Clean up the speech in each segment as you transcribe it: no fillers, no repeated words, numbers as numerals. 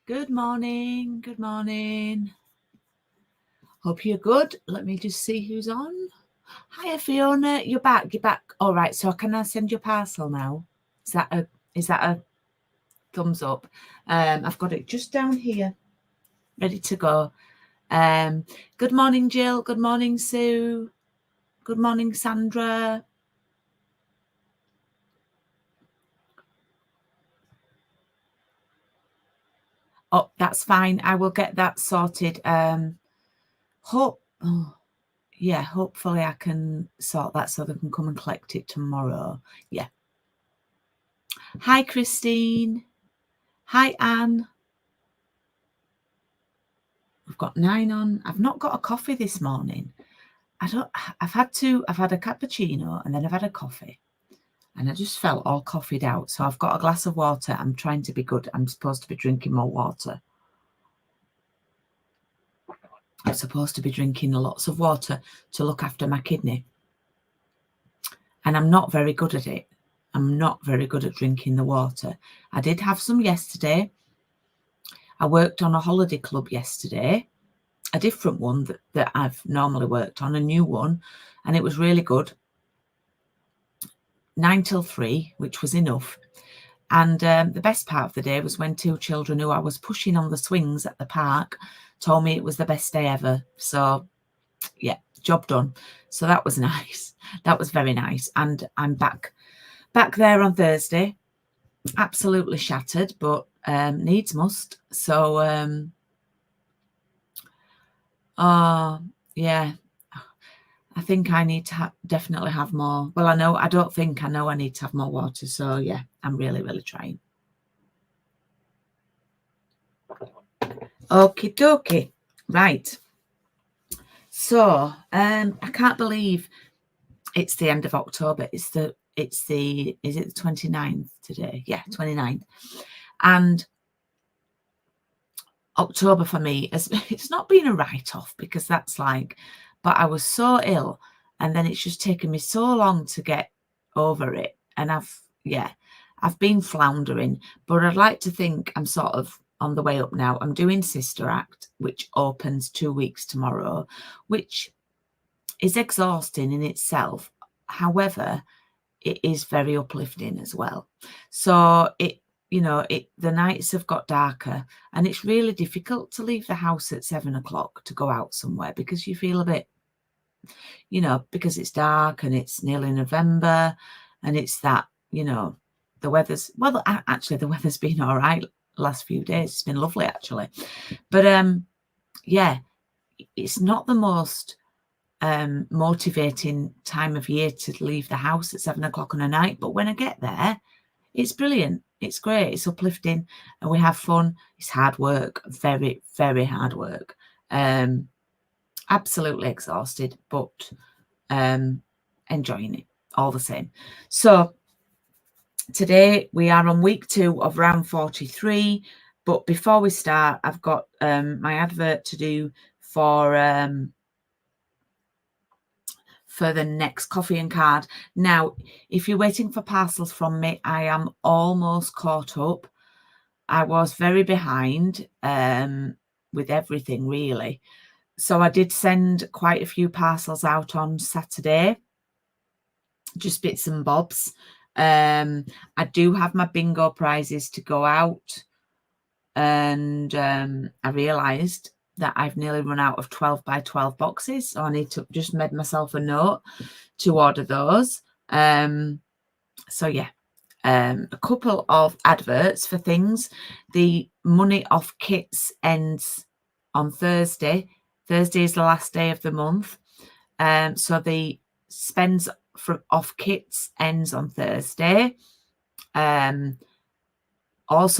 Good morning. Good morning. Hope you're good. Let me just see who's on. Hiya, Fiona. You're back. You're back. All right. So can I send your parcel now? Is that a thumbs up? I've got it just down here, ready to go. Good morning, Jill. Good morning, Sue. Good morning, Sandra. Oh, that's fine. I will get that sorted. Hopefully I can sort that so they can come and collect it tomorrow. Yeah. Hi, Christine. Hi, Anne. We've got 9 on. I've not got a coffee this morning. I've had a cappuccino and then I've had a coffee. And I just felt all coffeeed out. So I've got a glass of water. I'm trying to be good. I'm supposed to be drinking more water. I'm supposed to be drinking lots of water to look after my kidney. And I'm not very good at it. I'm not very good at drinking the water. I did have some yesterday. I worked on a holiday club yesterday, a different one that I've normally worked on, a new one, and it was really good. 9 till 3, which was enough. And the best part of the day was when 2 children who I was pushing on the swings at the park told me it was the best day ever. So, yeah, job done. So that was nice. That was very nice. And I'm back there on Thursday. Absolutely shattered, but needs must. So, yeah. I think I need to definitely have more. Well, I know I need to have more water. So, yeah, I'm really, really trying. Okie dokie. Right. So, I can't believe it's the end of October. Is it the 29th today? Yeah, 29th. And October for me, it's not been a write-off because that's like, but I was so ill and then it's just taken me so long to get over it. And I've been floundering, but I'd like to think I'm sort of on the way up now. I'm doing Sister Act, which opens 2 weeks tomorrow, which is exhausting in itself. However, it is very uplifting as well. So the nights have got darker and it's really difficult to leave the house at 7 o'clock to go out somewhere because you feel a bit, because it's dark and it's nearly November and it's that, the weather's, well, actually the weather's been all right last few days. It's been lovely actually. But yeah, it's not the most motivating time of year to leave the house at 7 o'clock on a night. But when I get there, it's brilliant. It's great. It's uplifting and we have fun. It's hard work, very, very hard work. Absolutely exhausted, but enjoying it all the same. So today we are on week 2 of round 43. But before we start, I've got my advert to do for the next coffee and card. Now, if you're waiting for parcels from me, I am almost caught up. I was very behind with everything, really. So I did send quite a few parcels out on Saturday, just bits and bobs. I do have my bingo prizes to go out. And I realised that I've nearly run out of 12 by 12 boxes. So I need to just make myself a note to order those. So yeah, a couple of adverts for things. The money off kits ends on Thursday. Thursday is the last day of the month. So the spends off kits ends on Thursday. Also,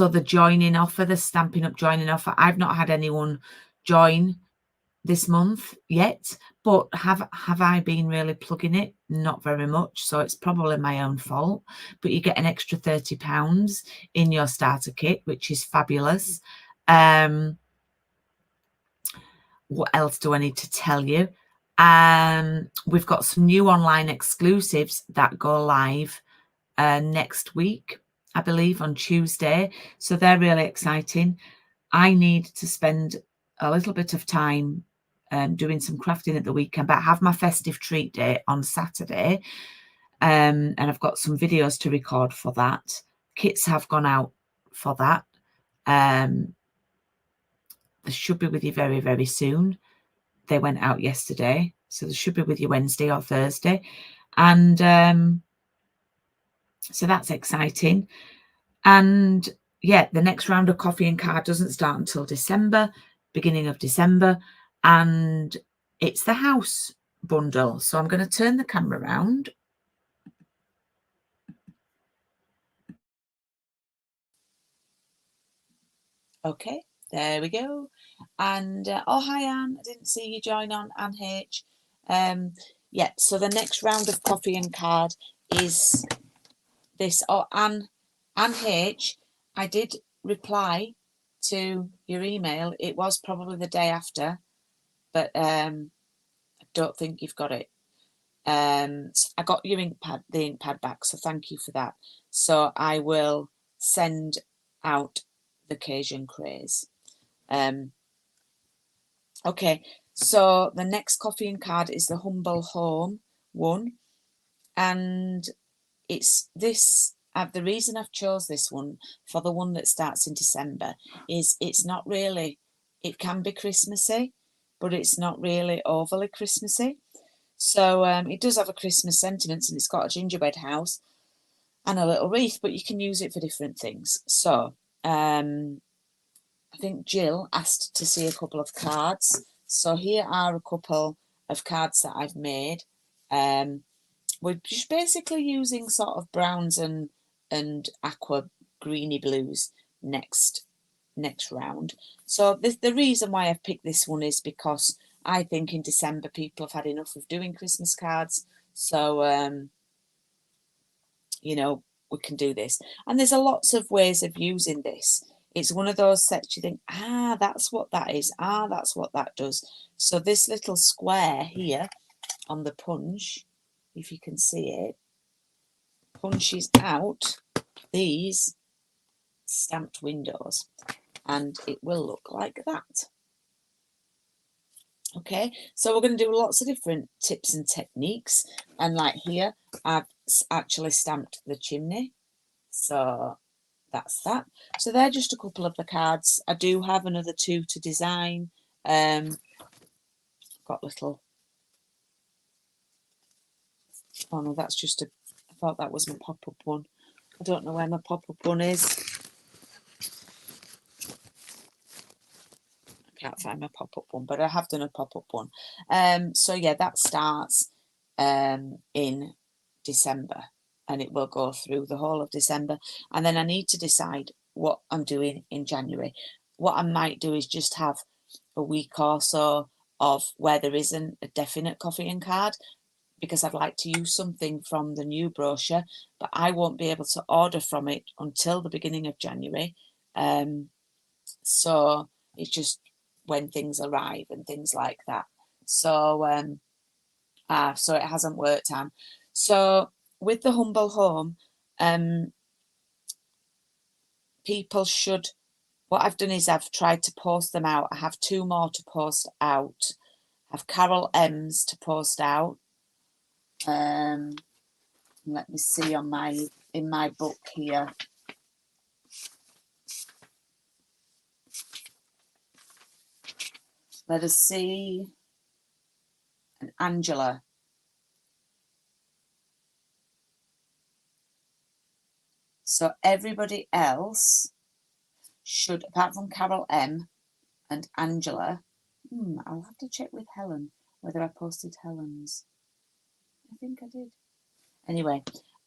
the joining offer, the Stampin' Up joining offer. I've not had anyone join this month yet, but have I been really plugging it? Not very much. So it's probably my own fault. But you get an extra £30 in your starter kit, which is fabulous. What else do I need to tell you? We've got some new online exclusives that go live next week, I believe, on Tuesday. So they're really exciting. I need to spend a little bit of time doing some crafting at the weekend, but I have my festive treat day on Saturday, and I've got some videos to record for that. Kits have gone out for that. They should be with you very, very soon. They went out yesterday, so they should be with you Wednesday or Thursday. And so that's exciting. And yeah, the next round of coffee and card doesn't start until December, beginning of December, and it's the house bundle. So I'm going to turn the camera around. Okay, there we go. And oh, hi Anne, I didn't see you join on, Anne H. Yeah, so the next round of coffee and card is this. Oh, Anne H, I did reply to your email. It was probably the day after, but I don't think you've got it. I got your the ink pad back, so thank you for that. So I will send out the Cajun Craze. Okay, so the next coffee and card is the Humble Home one, and it's this. The reason I've chose this one for the one that starts in December is it's not really. It can be Christmassy, but it's not really overly Christmassy. So it does have a Christmas sentiment, and it's got a gingerbread house and a little wreath, but you can use it for different things. So I think Jill asked to see a couple of cards. So here are a couple of cards that I've made. We're just basically using sort of browns and aqua greeny blues next round. So the reason why I've picked this one is because I think in December people have had enough of doing Christmas cards. So you know, we can do this. And there's lots of ways of using this. It's one of those sets you think, that's what that is. That's what that does. So this little square here on the punch, if you can see it, punches out these stamped windows, and it will look like that. Okay, so we're going to do lots of different tips and techniques, and like here I've actually stamped the chimney, so that's that. So they're just a couple of the cards. I do have another two to design. Got little, oh no, that's just a, I thought that was my pop-up one. I don't know where my pop-up one is. I can't find my pop-up one, but I have done a pop-up one. So yeah, that starts in December, and it will go through the whole of December, and then I need to decide what I'm doing in January. What I might do is just have a week or so of where there isn't a definite coffee and card, because I'd like to use something from the new brochure, but I won't be able to order from it until the beginning of January. So it's just when things arrive and things like that. So so it hasn't worked, Anne. So with the Humble Home, people should, what I've done is I've tried to post them out. I have two more to post out. I have Carol M's to post out. Let me see on in my book here. Let us see. And Angela. So everybody else should, apart from Carol M and Angela, I'll have to check with Helen whether I posted Helen's. I think I did. Anyway,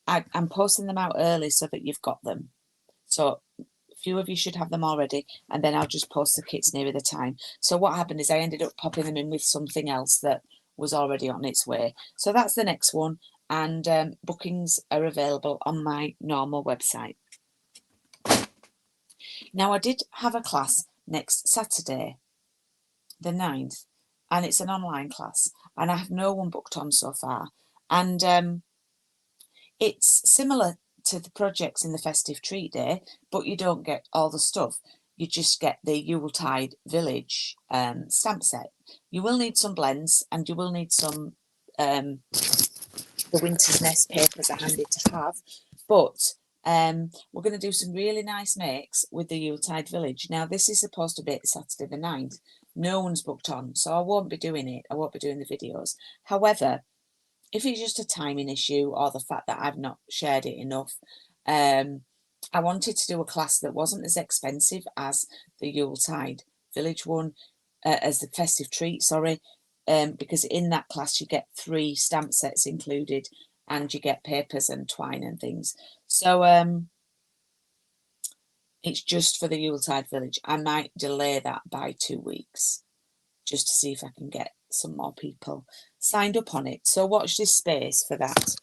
I'm posting them out early so that you've got them. So a few of you should have them already, and then I'll just post the kits nearer the time. So what happened is I ended up popping them in with something else that was already on its way. So that's the next one, and bookings are available on my normal website. Now, I did have a class next Saturday, the 9th, and it's an online class, and I have no one booked on so far. And it's similar to the projects in the festive treat day, but you don't get all the stuff. you just get the Yuletide Village stamp set. You will need some blends, and you will need some the Winter's Nest papers are handy to have, but we're going to do some really nice makes with the Yuletide Village. Now, this is supposed to be Saturday the 9th. No one's booked on, so I won't be doing it. I won't be doing the videos. However, if it's just a timing issue or the fact that I've not shared it enough, I wanted to do a class that wasn't as expensive as the Yuletide Village one, as the festive treat, sorry, because in that class you get 3 stamp sets included, and you get papers and twine and things. So it's just for the Yuletide Village. I might delay that by 2 weeks just to see if I can get some more people signed up on it. So watch this space for that.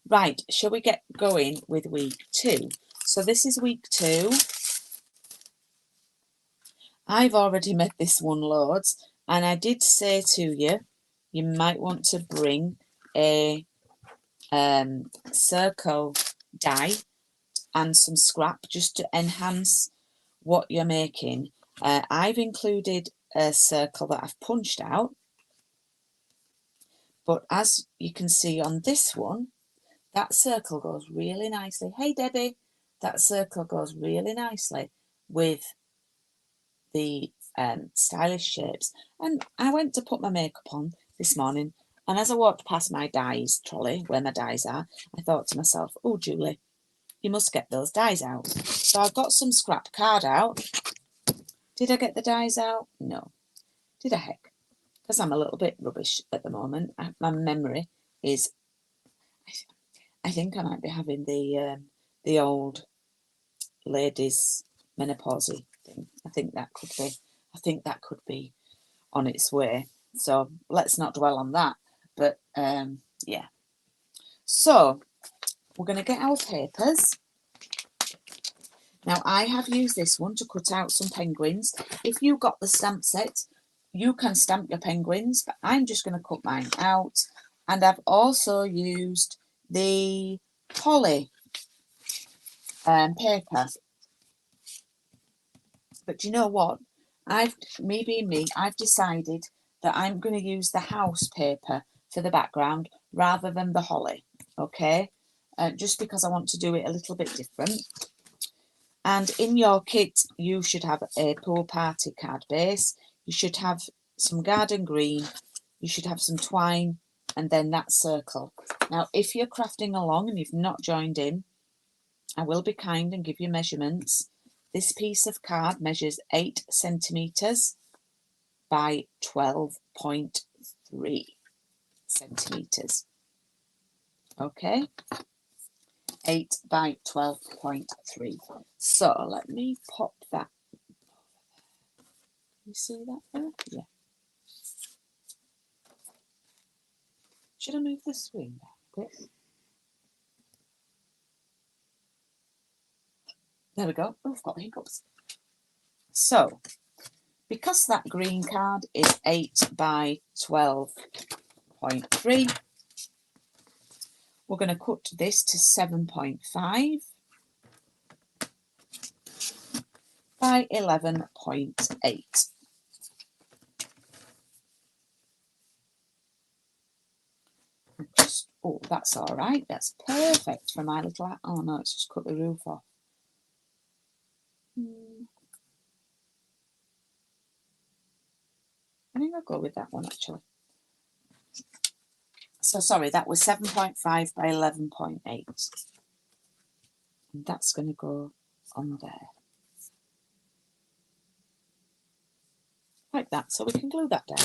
Right, shall we get going with week 2? So this is week 2. I've already made this one loads, and I did say to you, you might want to bring a circle die and some scrap just to enhance what you're making. I've included a circle that I've punched out, but as you can see on this one, that circle goes really nicely. Hey Debbie, that circle goes really nicely with the stylish shapes. And I went to put my makeup on this morning, and as I walked past my dies trolley where my dies are, I thought to myself, oh Julie, you must get those dies out. So I got some scrap card out. Did I get the dies out? No. Did I heck? Because I'm a little bit rubbish at the moment. My memory is, I think I might be having the old ladies menopause thing. I think that could be on its way. So let's not dwell on that. But yeah. So we're going to get our papers. Now, I have used this one to cut out some penguins. If you got the stamp set, you can stamp your penguins, but I'm just going to cut mine out. And I've also used the Polly paper. But you know what? Me being me, I've decided that I'm going to use the house paper for the background rather than the holly, okay? Just because I want to do it a little bit different. And in your kit, you should have a pool party card base. You should have some garden green. You should have some twine, and then that circle. Now, if you're crafting along and you've not joined in, I will be kind and give you measurements. This piece of card measures 8 centimetres by 12.3 centimetres. Okay? 8 by 12.3. So let me pop that. You see that there? Yeah. Should I move the screen back a bit? There we go. Oh, I've got the hiccups. So, because that green card is 8 by 12.3, we're going to cut this to 7.5 by 11.8. Oh, that's all right. That's perfect for my little... Oh, no, it's just cut the roof off. I think I'll go with that one, actually. So, sorry, that was 7.5 by 11.8. And that's going to go on there. Like that, so we can glue that down.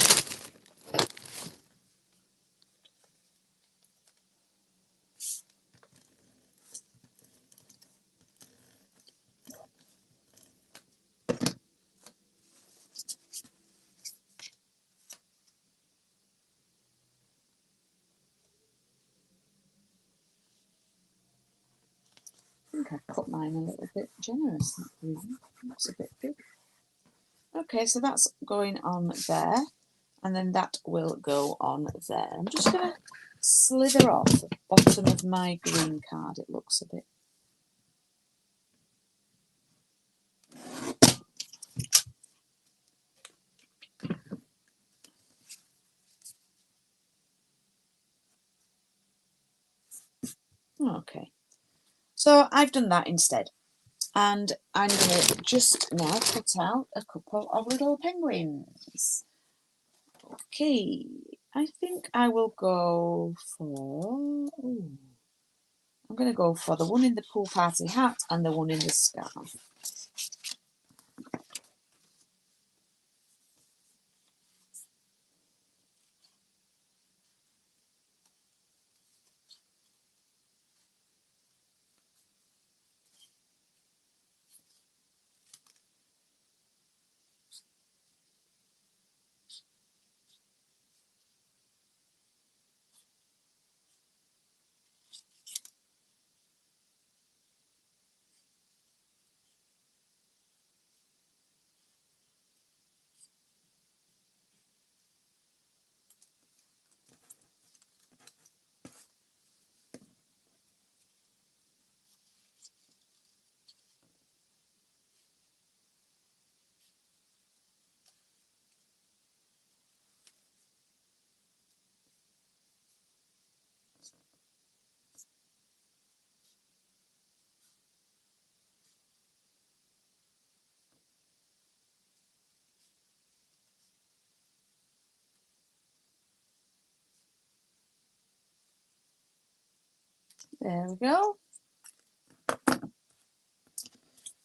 I think I cut mine a little bit generous. That's a bit big. Okay, so that's going on there, and then that will go on there. I'm just going to slither off the bottom of my green card. It looks a bit... Okay, so I've done that instead. And I'm going to just now put out a couple of little penguins. Okay, I think I will go for... Ooh, I'm going to go for the one in the pool party hat and the one in the scarf. There we go.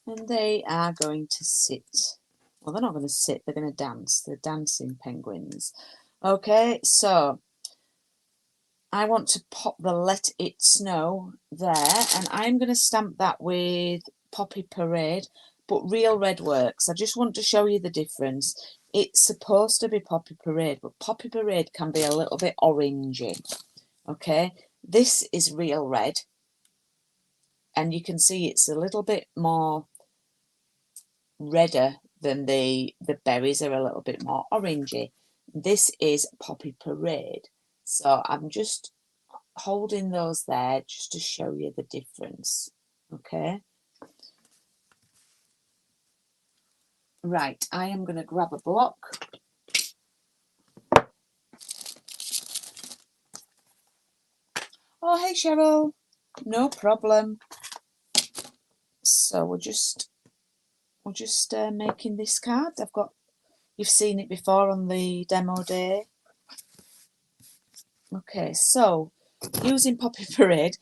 And they are going to sit. Well, they're not going to sit, they're going to dance. They're dancing penguins. Okay, so I want to pop the Let It Snow there, and I'm going to stamp that with Poppy Parade, but Real Red works. I just want to show you the difference. It's supposed to be Poppy Parade, but Poppy Parade can be a little bit orangey. Okay, this is Real Red, and you can see it's a little bit more redder than the berries are a little bit more orangey. This is Poppy Parade. So I'm just holding those there just to show you the difference. Okay. Right, I am going to grab a block. Oh, hey Cheryl. No problem. So we're just making this card. You've seen it before on the demo day. Okay, so using Poppy Parade,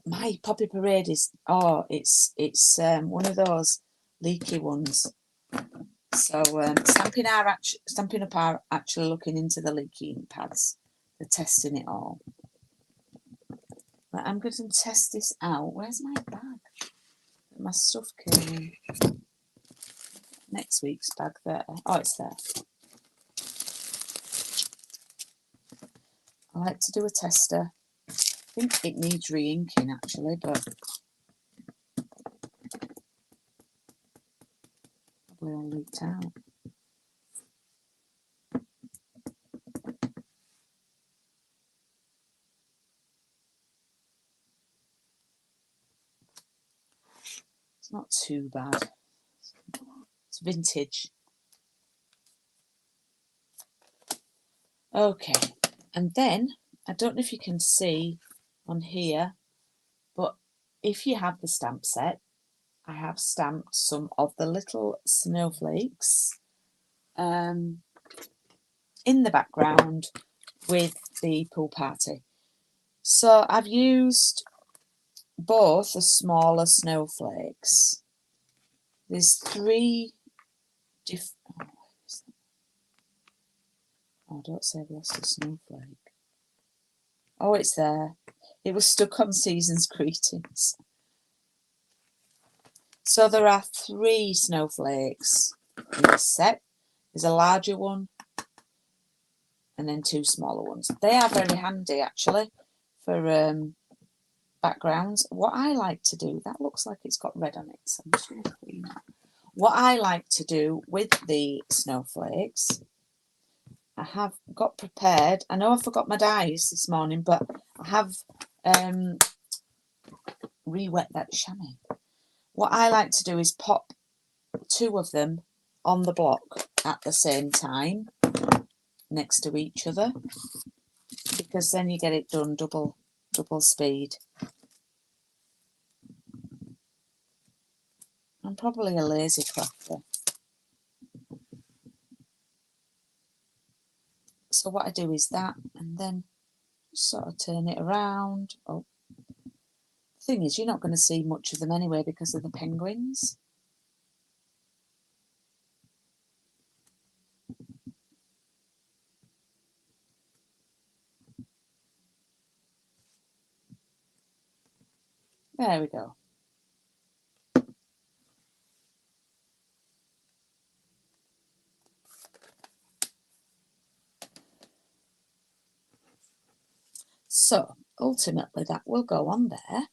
my Poppy Parade is it's one of those leaky ones. So Stampin' Up are actually looking into the leaky ink pads. They're testing it all. But I'm going to test this out. Where's my bag? My stuff came in. Next week's bag there. Oh, it's there. I like to do a tester. I think it needs re-inking actually, but probably all leaked out. It's not too bad. It's vintage. Okay, and then I don't know if you can see on here, but if you have the stamp set, I have stamped some of the little snowflakes in the background with the pool party. So I've used both the smaller snowflakes. There's 3 different... Oh, don't say I've lost a snowflake. Oh, it's there. It was stuck on Season's Greetings. So there are 3 snowflakes in this set. There's a larger one and then 2 smaller ones. They are very handy actually for backgrounds. What I like to do, that looks like it's got red on it, so I'm just going to clean that. What I like to do with the snowflakes, I have got prepared. I know I forgot my dies this morning, but I have re-wet that chamois. What I like to do is pop 2 of them on the block at the same time next to each other, because then you get it done double speed. I'm probably a lazy crafter. So what I do is that, and then just sort of turn it around. Oh, the thing is, you're not going to see much of them anyway because of the penguins. There we go. So ultimately that will go on there,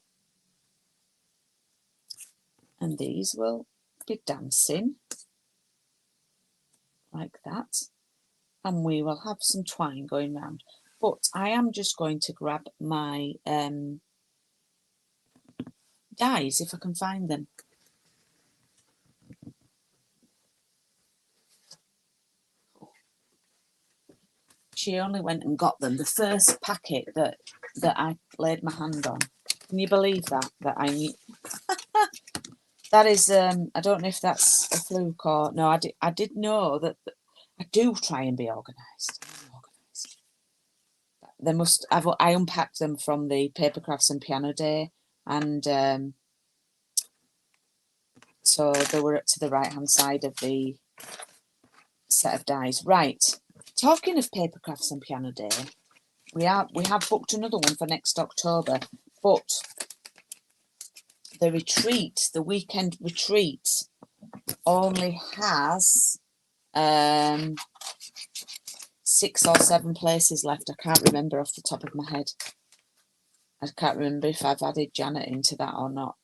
and these will be dancing like that, and we will have some twine going round. But I am just going to grab my dies if I can find them. She only went and got them. The first packet that I laid my hand on. Can you believe that? That I knew. That is, I don't know if that's a fluke or no. I did know that. I do try and be organised. They must. I unpacked them from the Paper Crafts and Piano Day, and so they were up to the right hand side of the set of dies. Right. Talking of Paper Crafts and Piano Day, we have booked another one for next October, but the retreat, the weekend retreat, only has 6 or 7 places left. I can't remember off the top of my head. I can't remember if I've added Janet into that or not,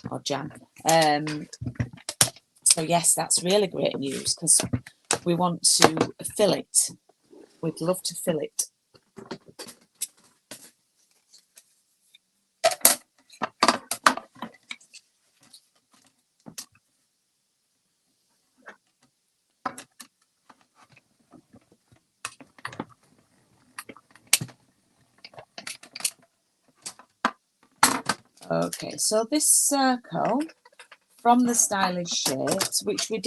or Jan. So yes, that's really great news because we want to fill it. We'd love to fill it. Okay, so this circle from the Stylish Shapes, which we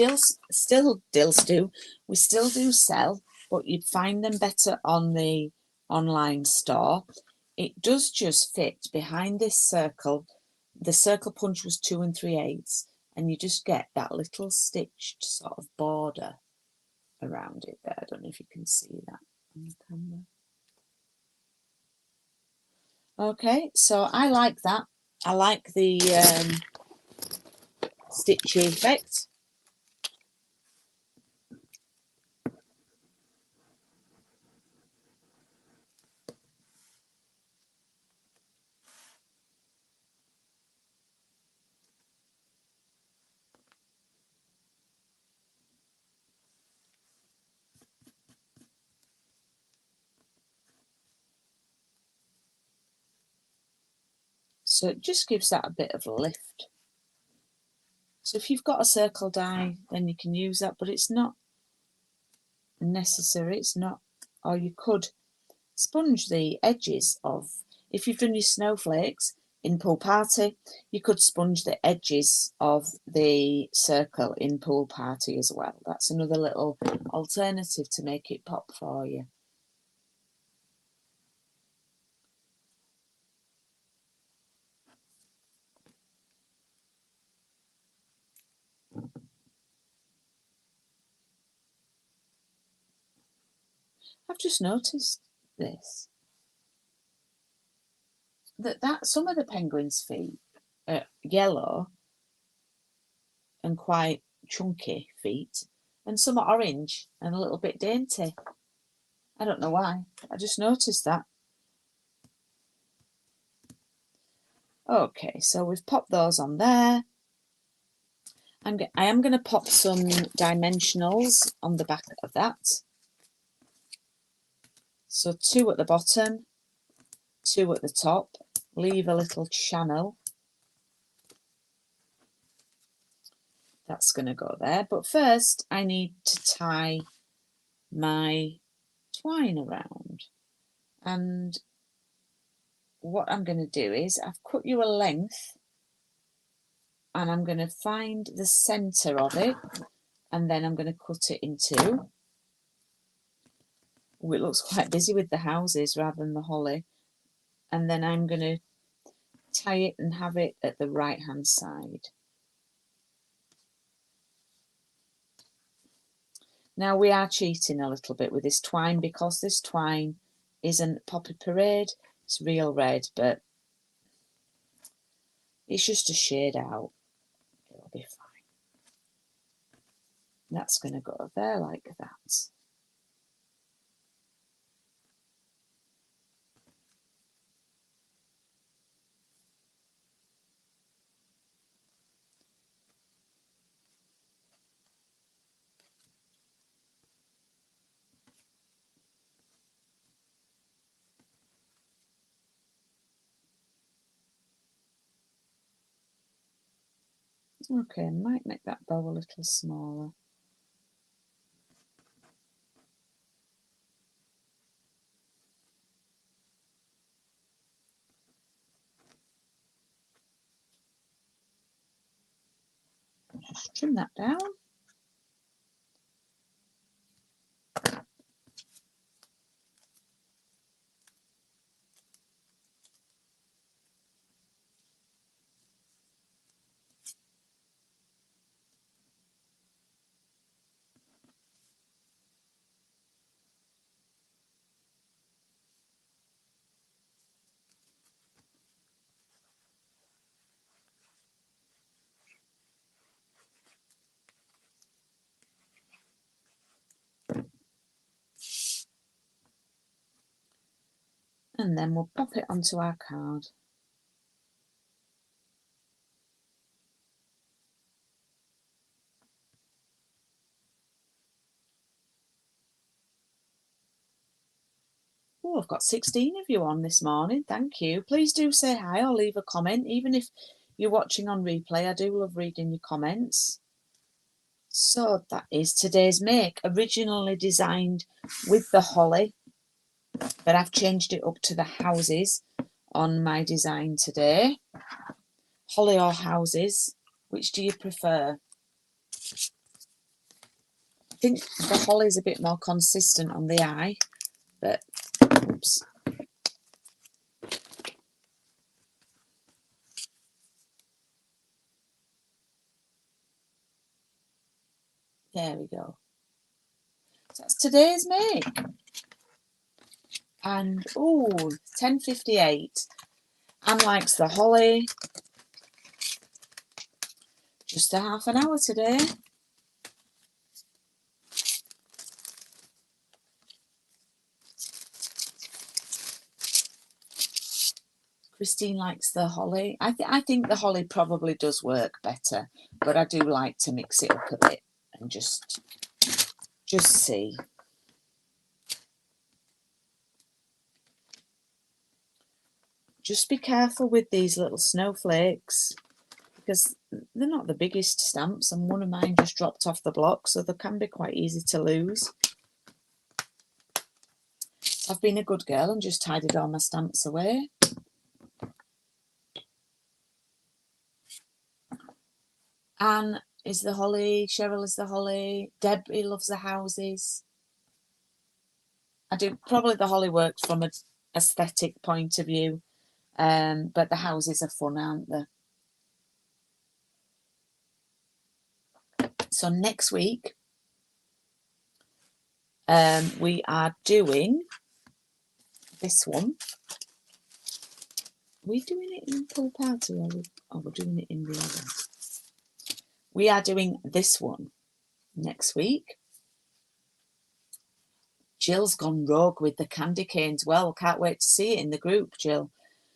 still do sell, but you'd find them better on the online store. It does just fit behind this circle. The circle punch was 2 3/8, and you just get that little stitched sort of border around it there. I don't know if you can see that on the camera. Okay, so I like that. I like the stitchy effect. So it just gives that a bit of a lift. So if you've got a circle die, then you can use that, but it's not necessary. It's not, or you could sponge the edges of, if you've done your snowflakes in Pool Party, you could sponge the edges of the circle in Pool Party as well. That's another little alternative to make it pop for you. I've just noticed this, that some of the penguins' feet are yellow and quite chunky feet, and some are orange and a little bit dainty. I don't know why. I just noticed that. Okay, so we've popped those on there. I am going to pop some dimensionals on the back of that. So 2 at the bottom, 2 at the top. Leave a little channel. That's going to go there. But first, I need to tie my twine around. And what I'm going to do is I've cut you a length and I'm going to find the centre of it, and then I'm going to cut it in two. Oh, it looks quite busy with the houses rather than the holly. And then I'm going to tie it and have it at the right hand side. Now we are cheating a little bit with this twine, because this twine isn't Poppy Parade, it's real red, but it's just a shade out. It'll be fine. That's going to go there like that. Okay, I might make that bow a little smaller. Just trim that down. And then we'll pop it onto our card. Oh, I've got 16 of you on this morning. Thank you. Please do say hi or leave a comment. Even if you're watching on replay, I do love reading your comments. So that is today's make. Originally designed with the holly, but I've changed it up to the houses on my design today. Holly or houses, which do you prefer? I think the holly is a bit more consistent on the eye, but oops. There we go. So that's today's make. And oh, 10:58. Anne likes the holly. Just a half an hour today. Christine likes the holly. I think the holly probably does work better, but I do like to mix it up a bit and just see. Just be careful with these little snowflakes, because they're not the biggest stamps, and one of mine just dropped off the block, so they can be quite easy to lose. I've been a good girl and just tidied all my stamps away. Anne is the holly, Cheryl is the holly, Debbie loves the houses. I do probably the holly works from an aesthetic point of view, but the houses are fun, aren't they? So next week, we are doing this one. Are we doing it in Pool Party, or we're doing it in the other? We are doing this one next week. Jill's gone rogue with the candy canes. Well, can't wait to see it in the group, Jill.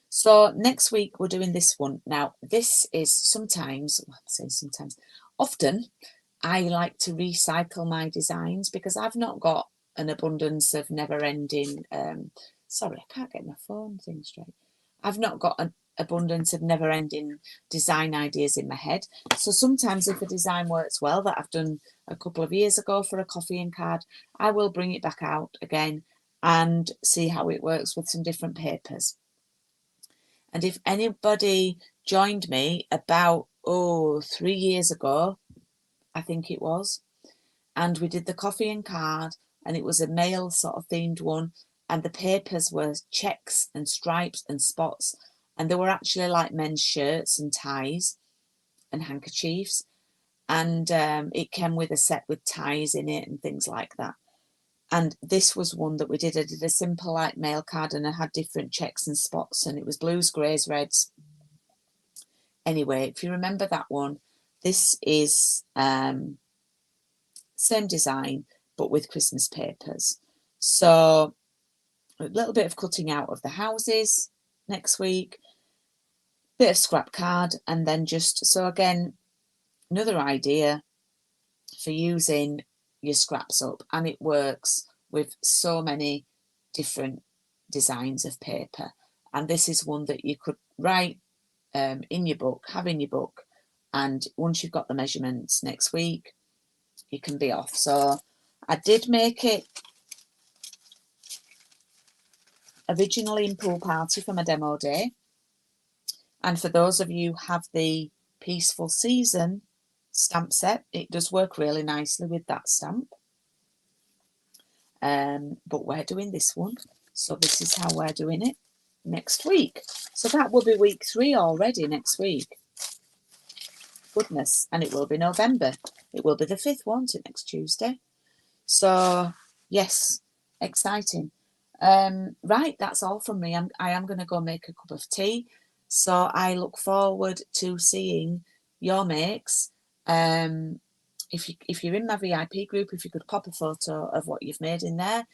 So next week we're doing this one. Now, this is sometimes, well, I'm saying sometimes, often I like to recycle my designs, because I've not got an abundance of never-ending, sorry, I can't get my phone thing straight. I've not got an abundance of never-ending design ideas in my head. So sometimes if a design works well that I've done a couple of years ago for a coffee and card, I will bring it back out again and see how it works with some different papers. And if anybody joined me about 3 years ago, I think it was. And we did the coffee and card, and it was a male sort of themed one. And the papers were checks and stripes and spots. And they were actually like men's shirts and ties and handkerchiefs. And it came with a set with ties in it and things like that. And this was one that we did. I did a simple like mail card, and I had different checks and spots, and it was blues, greys, reds. Anyway, if you remember that one, this is same design but with Christmas papers. So a little bit of cutting out of the houses next week, bit of scrap card, and then just, so again, another idea for using your scraps up, and it works with so many different designs of paper. And this is one that you could write in your book, have in your book, and once you've got the measurements next week, you can be off. So I did make it originally in Pool Party for my demo day, and for those of you who have the Peaceful Season stamp set, it does work really nicely with that stamp. But we're doing this one, so this is how we're doing it next week. So that will be week 3 already next week. Goodness, and it will be November. It will be the 5th, won't it, next Tuesday? So yes, exciting. Right, that's all from me. I am going to go make a cup of tea. So I look forward to seeing your makes. If you're in my VIP group, if you could pop a photo of what you've made in there.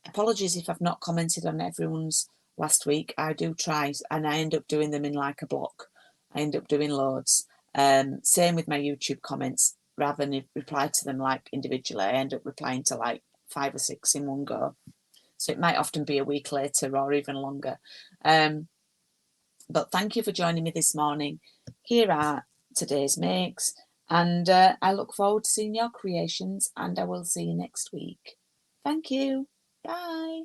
Apologies if I've not commented on everyone's last week. I do try, and I end up doing them in like a block. I end up doing loads. Same with my YouTube comments. Rather than reply to them like individually, I end up replying to like 5 or 6 in one go. So it might often be a week later or even longer. But thank you for joining me this morning. Here are today's makes, and I look forward to seeing your creations, and I will see you next week. Thank you. Bye.